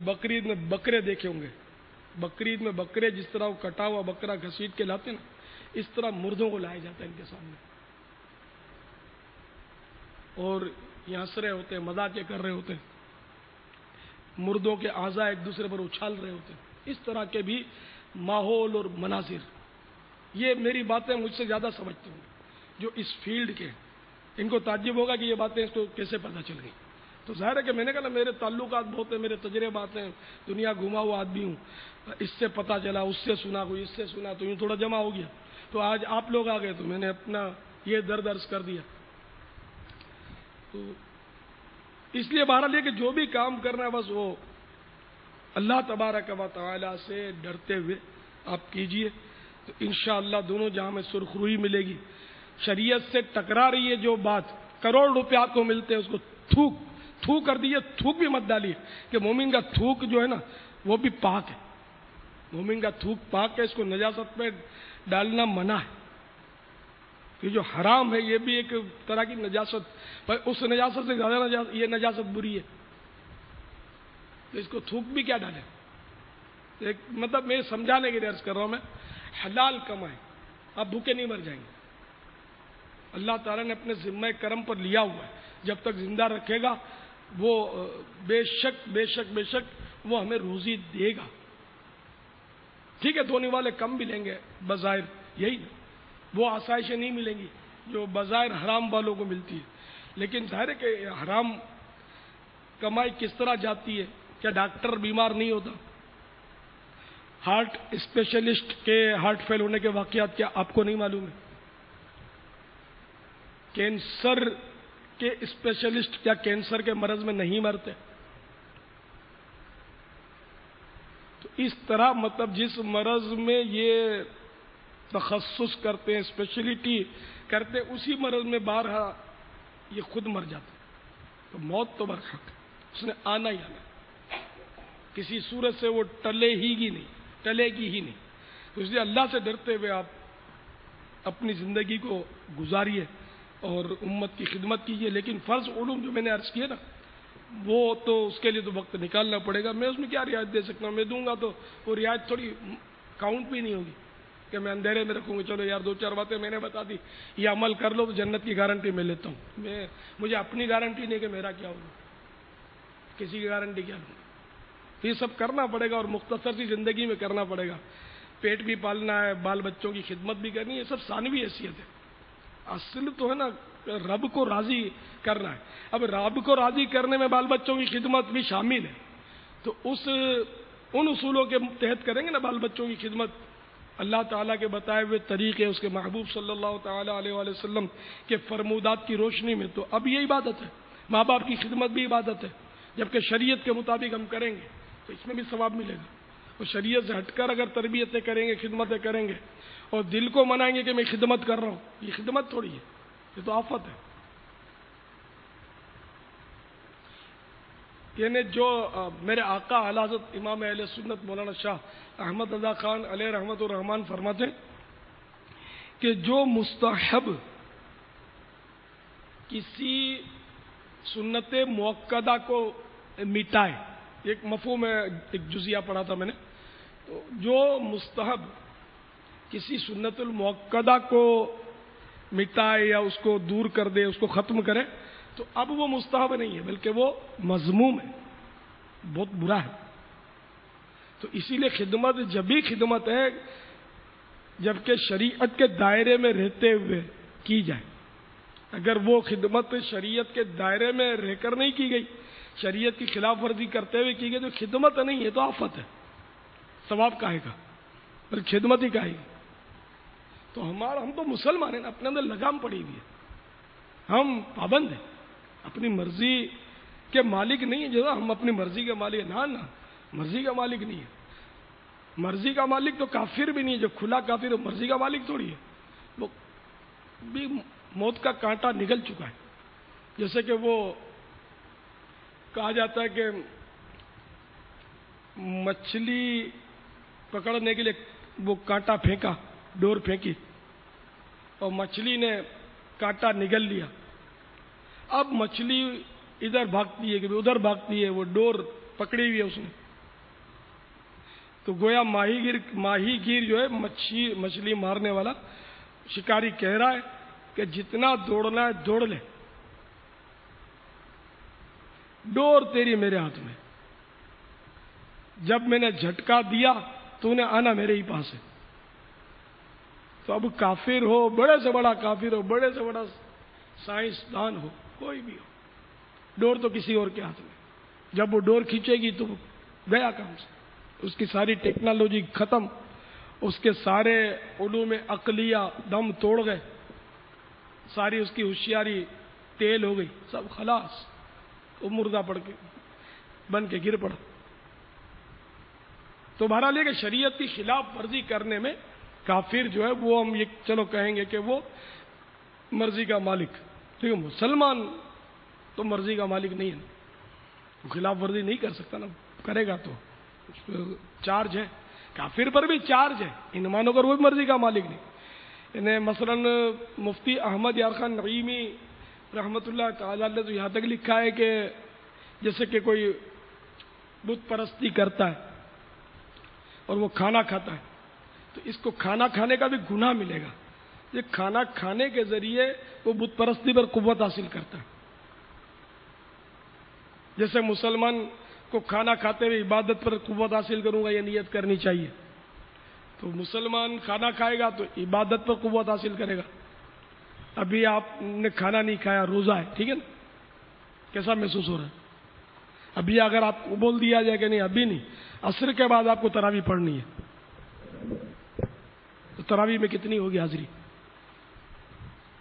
بقرعید میں بکرے دیکھے ہوں گے، بقرعید میں بکرے جس طرح وہ کٹا ہوا بکرا گھسیٹ کے لاتے ہیں نا، اس طرح مردوں کو لایا جاتا ہے ان کے سامنے، اور یہ ہنس رہے ہوتے ہیں، مذاق کر رہے ہوتے ہیں، مردوں کے اعضاء ایک دوسرے پر اچھال رہے ہوتے ہیں، اس طرح کے بھی ماحول اور مناظر۔ یہ میری باتیں مجھ سے زیادہ سمجھتے ہوں جو اس فیلڈ کے، ان کو تعجب ہوگا کہ یہ باتیں اس کو کیسے پتہ چل گئی۔ تو ظاہر ہے کہ میں نے کہا نا میرے تعلقات بہت ہیں، میرے تجربات ہیں، دنیا گھما ہوا آدمی ہوں، اس سے پتہ چلا، اس سے سنا، کوئی اس سے سنا، تو یوں تھوڑا جمع ہو گیا، تو آج آپ لوگ آ گئے تو میں نے اپنا یہ درد عرض کر دیا۔ تو اس لیے بہرحال یہ کہ جو بھی کام کرنا ہے بس وہ اللہ تبارک و تعالی سے ڈرتے ہوئے آپ کیجئے، تو انشاءاللہ دونوں جہاں میں سرخروئی ملے گی۔ شریعت سے ٹکرا رہی ہے جو بات، کروڑ روپے آپ کو ملتے ہیں، اس کو تھوک کر دیجیے، تھوک بھی مت ڈالیے، کہ مومن کا تھوک جو ہے نا وہ بھی پاک ہے، مومن کا تھوک پاک ہے، اس کو نجاست میں ڈالنا منع ہے، کہ جو حرام ہے یہ بھی ایک طرح کی نجاست، پر اس نجاست سے زیادہ یہ نجاست بری ہے، تو اس کو تھوک بھی کیا ڈالے۔ ایک مطلب میں سمجھانے کے لیے عرض کر رہا ہوں، میں حلال کمائیں، آپ بھوکے نہیں مر جائیں گے، اللہ تعالیٰ نے اپنے ذمہ کرم پر لیا ہوا ہے، جب تک زندہ رکھے گا وہ بے شک وہ ہمیں روزی دے گا۔ ٹھیک ہے دھونے والے کم بھی لیں گے بظاہر، یہی وہ آسائشیں نہیں ملیں گی جو بظاہر حرام والوں کو ملتی ہے، لیکن ظاہر ہے کہ حرام کمائی کس طرح جاتی ہے، کیا ڈاکٹر بیمار نہیں ہوتا؟ ہارٹ اسپیشلسٹ کے ہارٹ فیل ہونے کے واقعات کیا آپ کو نہیں معلوم ہے؟ کینسر کے اسپیشلسٹ کیا کینسر کے مرض میں نہیں مرتے؟ تو اس طرح مطلب جس مرض میں یہ تخصص کرتے ہیں، اسپیشلٹی کرتے ہیں، اسی مرض میں بارہا یہ خود مر جاتا ہے، تو موت تو برحق ہے، اس نے آنا ہی آنا، کسی صورت سے وہ ٹلے گی ہی نہیں۔ تو اس لیے اللہ سے ڈرتے ہوئے آپ اپنی زندگی کو گزاریے اور امت کی خدمت کیجیے، لیکن فرض علوم جو میں نے عرض کیے نا وہ تو اس کے لیے تو وقت نکالنا پڑے گا، میں اس میں کیا رعایت دے سکتا ہوں، میں دوں گا تو وہ رعایت تھوڑی کاؤنٹ بھی نہیں ہوگی کہ میں اندھیرے میں رکھوں گا، چلو یار دو چار باتیں میں نے بتا دی، یہ عمل کر لو تو جنت کی گارنٹی میں لیتا ہوں، مجھے اپنی گارنٹی نہیں کہ میرا کیا ہوگا، کسی کی گارنٹی کیا لوں گا، تو یہ سب کرنا پڑے گا اور مختصر سی زندگی میں کرنا پڑے گا، پیٹ بھی پالنا ہے، بال بچوں کی خدمت بھی کرنی ہے، یہ سب ثانوی حیثیت ہے، اصل تو ہے نا رب کو راضی کرنا ہے۔ اب رب کو راضی کرنے میں بال بچوں کی خدمت بھی شامل ہے، تو ان اصولوں کے تحت کریں گے نا بال بچوں کی خدمت، اللہ تعالیٰ کے بتائے ہوئے طریقے، اس کے محبوب صلی اللہ تعالیٰ علیہ وآلہ وسلم کے فرمودات کی روشنی میں، تو اب یہ عبادت ہے، ماں باپ کی خدمت بھی عبادت ہے، جبکہ شریعت کے مطابق ہم کریں گے تو اس میں بھی ثواب ملے گا، اور شریعت سے ہٹ کر اگر تربیتیں کریں گے، خدمتیں کریں گے اور دل کو منائیں گے کہ میں خدمت کر رہا ہوں، یہ خدمت تھوڑی ہے، یہ تو آفت ہے۔ یعنی جو میرے آقا اعلی حضرت امام اہل سنت مولانا شاہ احمد رضا خان علیہ رحمت الرحمان فرماتے ہیں کہ جو مستحب کسی سنت موقدہ کو مٹائے، ایک مفہوم ہے، ایک جزیہ پڑھا تھا میں نے، تو جو مستحب کسی سنت الموقدہ کو مٹائے یا اس کو دور کر دے، اس کو ختم کرے، تو اب وہ مستحب نہیں ہے بلکہ وہ مذموم ہے، بہت برا ہے۔ تو اسی لیے خدمت جبھی خدمت ہے جبکہ شریعت کے دائرے میں رہتے ہوئے کی جائے، اگر وہ خدمت شریعت کے دائرے میں رہ کر نہیں کی گئی، شریعت کی خلاف ورزی کرتے ہوئے کی گئی، تو خدمت نہیں ہے، تو آفت ہے، ثواب کاہے گا، بلکہ خدمت ہی کاہے گی۔ تو ہم تو مسلمان ہیں، اپنے اندر لگام پڑی ہوئی ہے، ہم پابند ہیں، اپنی مرضی کے مالک نہیں ہے، جو ہم اپنی مرضی کے مالک ہیں، نہ مرضی کا مالک نہیں ہے، مرضی کا مالک تو کافر بھی نہیں ہے، جو کھلا کافر ہے مرضی کا مالک تھوڑی ہے، وہ بھی موت کا کانٹا نگل چکا ہے، جیسے کہ وہ کہا جاتا ہے کہ مچھلی پکڑنے کے لیے وہ کانٹا پھینکا، ڈور پھینکی اور مچھلی نے کانٹا نگل لیا، اب مچھلی ادھر بھاگتی ہے کہ ادھر بھاگتی ہے، وہ ڈور پکڑی ہوئی ہے اس نے، تو گویا ماہی گیر جو ہے مچھلی مارنے والا شکاری کہہ رہا ہے کہ جتنا دوڑنا ہے دوڑ لے، ڈور تیری میرے ہاتھ میں، جب میں نے جھٹکا دیا تو نے آنا میرے ہی پاس ہے۔ تو اب کافر ہو، بڑے سے بڑا کافر ہو، بڑے سے بڑا سائنسدان ہو، کوئی بھی ہو، ڈور تو کسی اور کے ہاتھ میں۔ جب وہ ڈور کھینچے گی تو گیا کام سے، اس کی ساری ٹیکنالوجی ختم، اس کے سارے علوم عقلیہ دم توڑ گئے، ساری اس کی ہوشیاری تیل ہو گئی، سب خلاص، وہ مردہ پڑ کے بن کے گر پڑا۔ تو بہرحال یہ کہ شریعت کی خلاف ورزی کرنے میں کافر جو ہے وہ ہم یہ چلو کہیں گے کہ وہ مرضی کا مالک، ٹھیک ہے، مسلمان تو مرضی کا مالک نہیں ہے، وہ خلاف ورزی نہیں کر سکتا نا، کرے گا تو اس پہ چارج ہے، کافر پر بھی چارج ہے، ان مانو کر وہ بھی مرضی کا مالک نہیں۔ انہیں مثلا مفتی احمد یار خان نعیمی رحمۃ اللہ تعالی علیہ تو یہاں تک لکھا ہے کہ جیسے کہ کوئی بت پرستی کرتا ہے اور وہ کھانا کھاتا ہے تو اس کو کھانا کھانے کا بھی گناہ ملے گا، یہ کھانا کھانے کے ذریعے وہ بت پرستی پر قوت حاصل کرتا ہے۔ جیسے مسلمان کو کھانا کھاتے ہوئے عبادت پر قوت حاصل کروں گا یہ نیت کرنی چاہیے، تو مسلمان کھانا کھائے گا تو عبادت پر قوت حاصل کرے گا۔ ابھی آپ نے کھانا نہیں کھایا، روزہ ہے، ٹھیک ہے نا، کیسا محسوس ہو رہا ہے؟ ابھی اگر آپ کو بول دیا جائے کہ نہیں ابھی نہیں، عصر کے بعد آپ کو تراویح پڑھنی ہے، تو تراویح میں کتنی ہوگی حاضری؟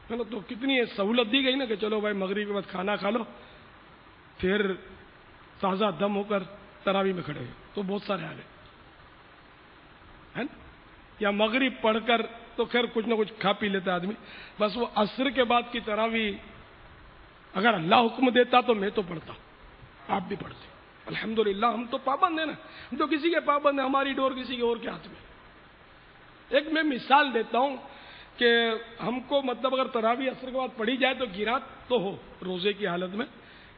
تو کتنی سہولت دی گئی نا کہ چلو بھائی مغرب کے بعد کھانا کھا لو، پھر تازہ دم ہو کر تراویح میں کھڑے ہو، تو بہت سارے آ گئے ہے نا، یا مغرب پڑھ کر تو خیر کچھ نہ کچھ کھا پی لیتا آدمی، بس وہ عصر کے بعد کی تراویح اگر اللہ حکم دیتا تو میں تو پڑھتا، آپ بھی پڑھتے، الحمدللہ ہم تو پابند ہیں نا، ہم تو کسی کے پابند ہیں، ہماری ڈور کسی کے اور کے ہاتھ میں۔ ایک میں مثال دیتا ہوں کہ ہم کو مطلب اگر تراویح عصر کے بعد پڑھی جائے تو گرات تو ہو روزے کی حالت میں،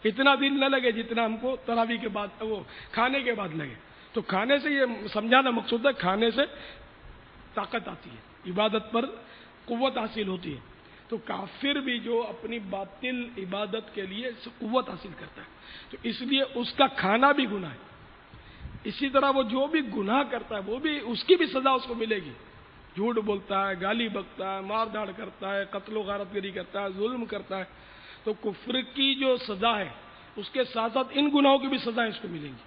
اتنا دن نہ لگے جتنا ہم کو تراویح کے بعد وہ کھانے کے بعد لگے۔ تو کھانے سے یہ سمجھانا مقصود ہے، کھانے سے طاقت آتی ہے، عبادت پر قوت حاصل ہوتی ہے۔ تو کافر بھی جو اپنی باطل عبادت کے لیے اس سے قوت حاصل کرتا ہے، تو اس لیے اس کا کھانا بھی گناہ ہے۔ اسی طرح وہ جو بھی گناہ کرتا ہے وہ بھی اس کی بھی سزا اس کو ملے گی، جھوٹ بولتا ہے، گالی بکتا ہے، مار دھاڑ کرتا ہے، قتل و غارت گری کرتا ہے، ظلم کرتا ہے، تو کفر کی جو سزا ہے اس کے ساتھ ساتھ ان گناہوں کی بھی سزا اس کو ملیں گی۔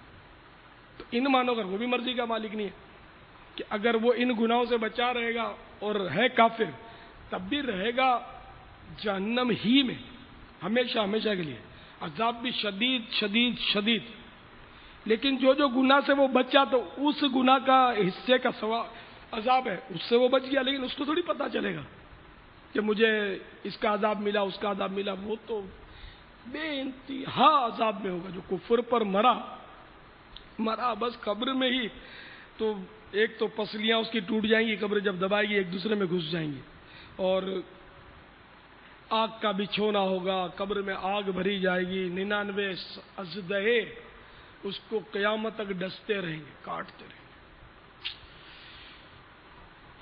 تو ان مانو کر وہ بھی مرضی کا مالک نہیں ہے کہ اگر وہ ان گناہوں سے بچا رہے گا اور ہے کافر تب بھی رہے گا جہنم ہی میں ہمیشہ ہمیشہ کے لیے، عذاب بھی شدید شدید شدید۔ لیکن جو گناہ سے وہ بچا تو اس گناہ کا حصے کا عذاب ہے، اس سے وہ بچ گیا، لیکن اس کو تھوڑی پتہ چلے گا کہ مجھے اس کا عذاب ملا اس کا عذاب ملا، وہ تو بے انتہا عذاب میں ہوگا۔ جو کفر پر مرا بس قبر میں ہی تو ایک تو پسلیاں اس کی ٹوٹ جائیں گی، قبر جب دبائے گی ایک دوسرے میں گھس جائیں گی، اور آگ کا بچھونا ہوگا، قبر میں آگ بھری جائے گی، 99 اژدہے اس کو قیامت تک ڈستے رہیں گے، کاٹتے رہیں گے،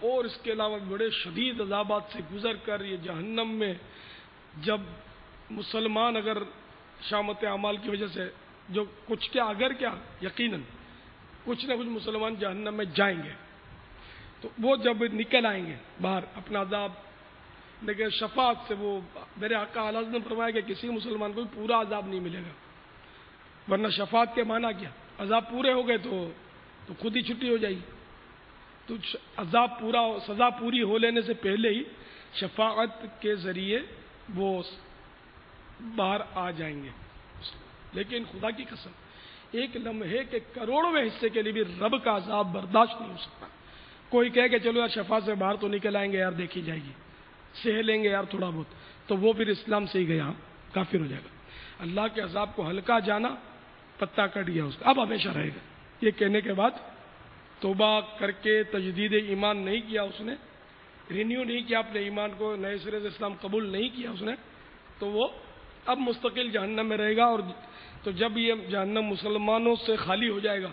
اور اس کے علاوہ بڑے شدید عذابات سے گزر کر یہ جہنم میں جب مسلمان اگر شامت اعمال کی وجہ سے جو کچھ کیا اگر کیا یقیناً کچھ نہ کچھ مسلمان جہنم میں جائیں گے، تو وہ جب نکل آئیں گے باہر اپنا عذاب، لیکن شفاعت سے وہ میرے آقا اعلیٰ حضرت نے فرمایا کہ کسی مسلمان کو بھی پورا عذاب نہیں ملے گا، ورنہ شفاعت کے معنی کیا، عذاب پورے ہو گئے تو خود ہی چھٹی ہو جائے گی، تو عذاب پورا سزا پوری ہو لینے سے پہلے ہی شفاعت کے ذریعے وہ باہر آ جائیں گے۔ لیکن خدا کی قسم ایک لمحے کے کروڑویں حصے کے لیے بھی رب کا عذاب برداشت نہیں ہو سکتا۔ کوئی کہے کہ چلو یار شفاعت سے باہر تو نکل آئیں گے یار، دیکھی جائے گی، سہ لیں گے یار تھوڑا بہت، تو وہ پھر اسلام سے ہی گیا، کافر ہو جائے گا۔ اللہ کے عذاب کو ہلکا جانا، پتہ کٹ گیا اس کا، اب ہمیشہ رہے گا۔ یہ کہنے کے بعد توبہ کر کے تجدید ایمان نہیں کیا اس نے، رینیو نہیں کیا اپنے ایمان کو، نئے سرے سے اسلام قبول نہیں کیا اس نے، تو وہ اب مستقل جہنم میں رہے گا، اور تو جب یہ جہنم مسلمانوں سے خالی ہو جائے گا